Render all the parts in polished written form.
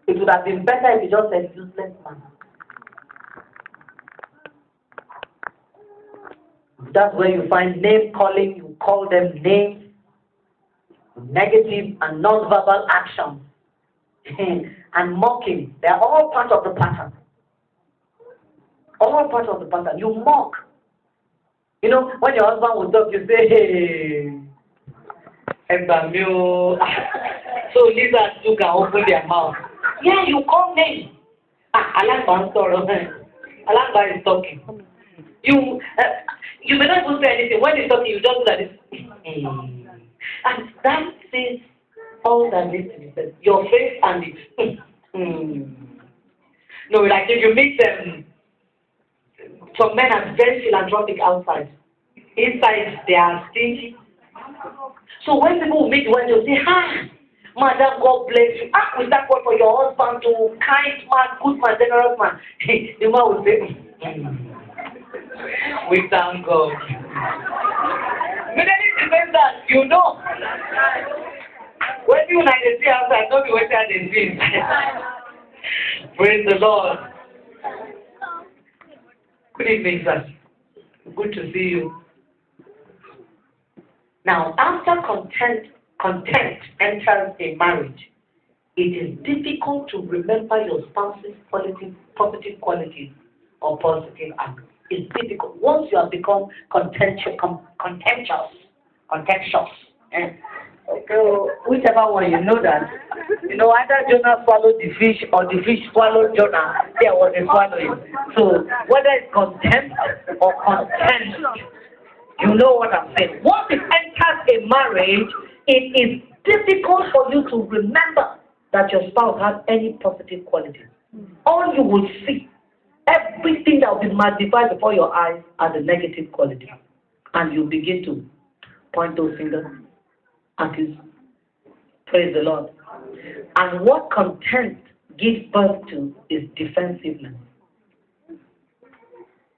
It would have been better if you just said useless man. That's where you find name calling, you call them names, negative and non-verbal actions, and mocking. They are all part of the pattern. All part of the pattern. You mock. You know, when your husband will talk, you say, hey, Ebamio. So lizards too can open their mouth. Yeah, you call names. Alangba is talking. You may not even say anything. When he's talking, you just do like this. And that says all that needs to be said. Your face and it. No, like if you meet them, some men are very philanthropic outside. Inside, they are stingy. So when people meet you, they'll say, Madam, God bless you. We thank God for your husband, to kind man, good man, generous man. The man will say, we thank God. Immediately she says that, you know. When you and I see outside, don't be waiting at the scene. Praise the Lord. Good evening, sir. Good to see you. Now, after content enters a marriage, it is difficult to remember your spouse's positive qualities or positive acts. It's difficult. Once you have become contentious, okay, whichever one, you know that. You know, either Jonah swallowed the fish or the fish swallowed Jonah. There was a swallowing. So, whether it's contempt or content, you know what I'm saying. Once it enters a marriage, it is difficult for you to remember that your spouse has any positive qualities. All you will see, everything that will be magnified before your eyes, are the negative qualities. And you begin to point those fingers, accuse. Praise the Lord. And what content gives birth to is defensiveness.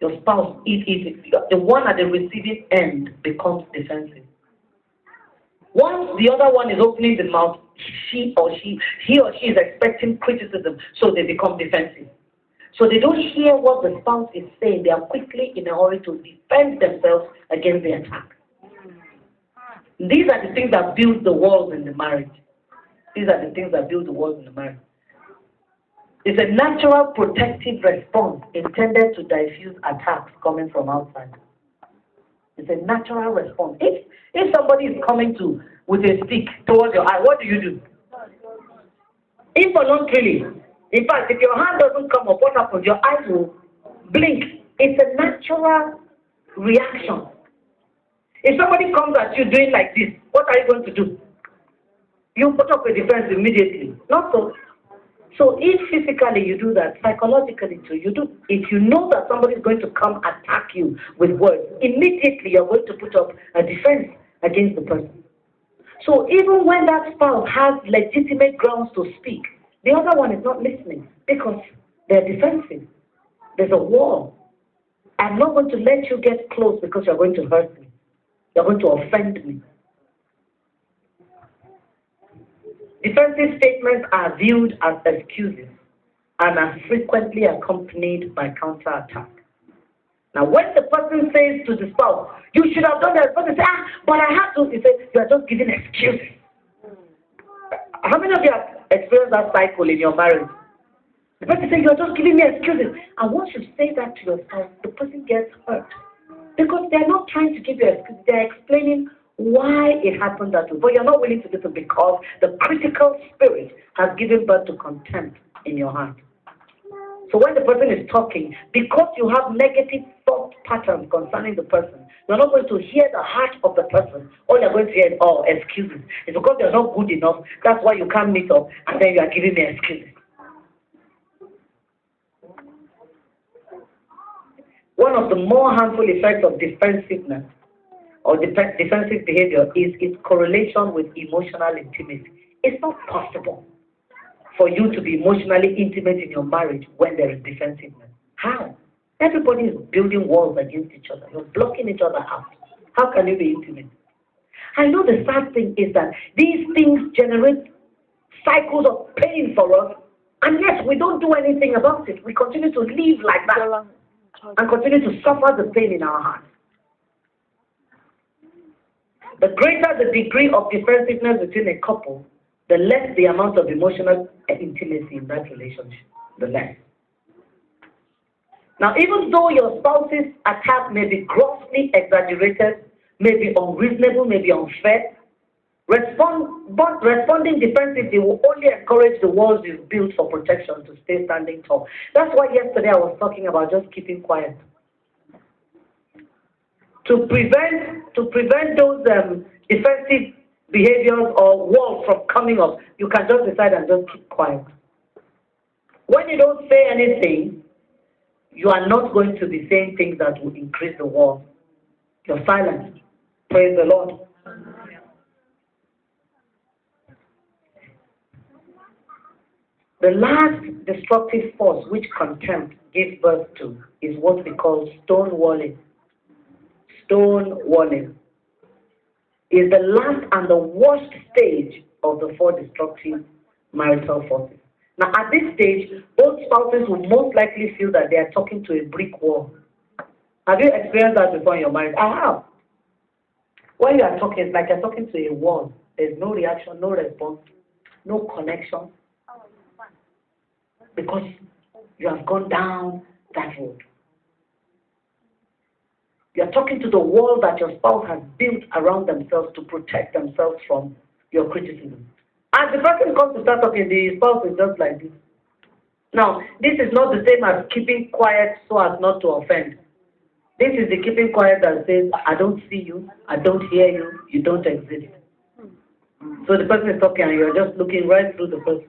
Your spouse, the one at the receiving end becomes defensive. Once the other one is opening the mouth, he or she is expecting criticism, so they become defensive. So they don't hear what the spouse is saying. They are quickly in a hurry to defend themselves against the attack. These are the things that build the walls in the marriage. These are the things that build the walls in the marriage. It's a natural protective response intended to diffuse attacks coming from outside. It's a natural response. If somebody is coming with a stick towards your eye, what do? Involuntarily. In fact, if your hand doesn't come up, what happens? Your eyes will blink. It's a natural reaction. If somebody comes at you doing like this, what are you going to do? You put up a defense immediately. Not so. So if physically you do that, psychologically too, you do. If you know that somebody is going to come attack you with words, immediately you're going to put up a defense against the person. So even when that spouse has legitimate grounds to speak, the other one is not listening because they're defensive. There's a wall. I'm not going to let you get close because you're going to hurt me. You're going to offend me. Defensive statements are viewed as excuses and are frequently accompanied by counterattack. Now, when the person says to the spouse, you should have done that, the person says, but I have to, he says, you are just giving excuses. How many of you have experienced that cycle in your marriage? The person says, you are just giving me excuses. And once you say that to your spouse, the person gets hurt. Because they're not trying to give you excuses, they're explaining why it happened that way. But you're not willing to listen because the critical spirit has given birth to contempt in your heart. So when the person is talking, because you have negative thought patterns concerning the person, you're not going to hear the heart of the person. All you're going to hear is, excuses. It's because you're not good enough. That's why you can't meet up, and then you are giving me excuses. One of the more harmful effects of defensiveness or defensive behavior is its correlation with emotional intimacy. It's not possible for you to be emotionally intimate in your marriage when there is defensiveness. How? Everybody is building walls against each other. You're blocking each other out. How can you be intimate? I know the sad thing is that these things generate cycles of pain for us And yet we don't do anything about it. We continue to live like that and continue to suffer the pain in our hearts. The greater the degree of defensiveness between a couple, the less the amount of emotional intimacy in that relationship, the less. Now, even though your spouse's attack may be grossly exaggerated, may be unreasonable, may be unfair, responding defensively will only encourage the walls you've built for protection to stay standing tall. That's why yesterday I was talking about just keeping quiet. To prevent those defensive behaviors or walls from coming up, you can just decide and just keep quiet. When you don't say anything, you are not going to be saying things that will increase the wall. You're silent. Praise the Lord. The last destructive force which contempt gives birth to is what we call stonewalling. Stonewalling is the last and the worst stage of the four destructive marital forces. Now, at this stage, both spouses will most likely feel that they are talking to a brick wall. Have you experienced that before in your marriage? I have. When you are talking, it's like you're talking to a wall. There's no reaction, no response, no connection. Because you have gone down that road. You're talking to the wall that your spouse has built around themselves to protect themselves from your criticism. As the person comes to start talking, the spouse is just like this. Now, this is not the same as keeping quiet so as not to offend. This is the keeping quiet that says, I don't see you, I don't hear you, you don't exist. So the person is talking and you're just looking right through the person.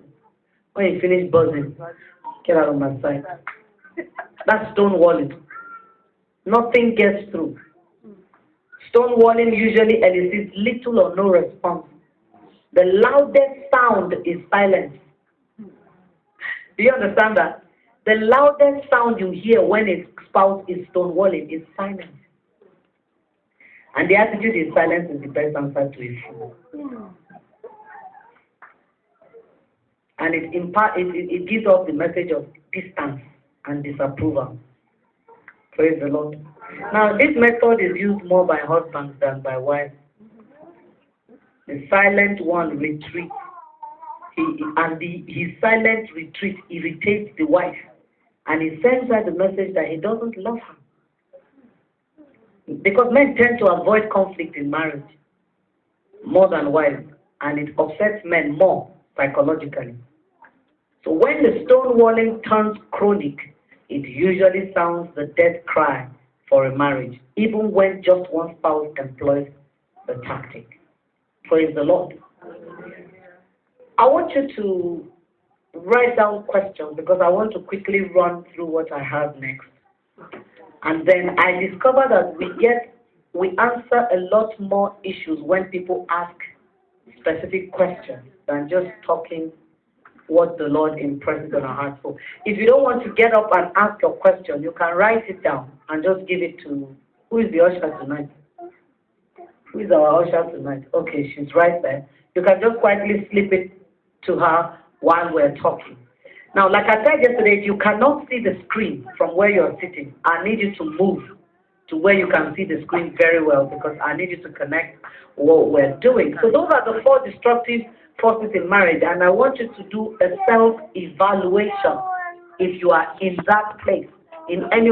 When you finish buzzing, get out of my sight. That's stonewalling. Nothing gets through. Stonewalling usually elicits little or no response. The loudest sound is silence. Do you understand that? The loudest sound you hear when a spouse is stonewalling is silence. And the attitude is silence is the best answer to a fool. And it gives off the message of distance and disapproval. Praise the Lord. Now, this method is used more by husbands than by wives. The silent one retreats. His silent retreat irritates the wife. And he sends her the message that he doesn't love her. Because men tend to avoid conflict in marriage more than wives. And it upsets men more psychologically. So when the stonewalling turns chronic, it usually sounds the death cry for a marriage, even when just one spouse employs the tactic. Praise the Lord. I want you to write down questions because I want to quickly run through what I have next. And then I discover that we answer a lot more issues when people ask specific questions than just talking what the Lord impresses on our hearts. So if you don't want to get up and ask your question, you can write it down and just give it to, who is the usher tonight? Who is our usher tonight? Okay, she's right there. You can just quietly slip it to her while we're talking. Now, like I said yesterday, if you cannot see the screen from where you're sitting, I need you to move to where you can see the screen very well because I need you to connect what we're doing. So those are the four destructive forces in marriage, and I want you to do a self-evaluation if you are in that place, in any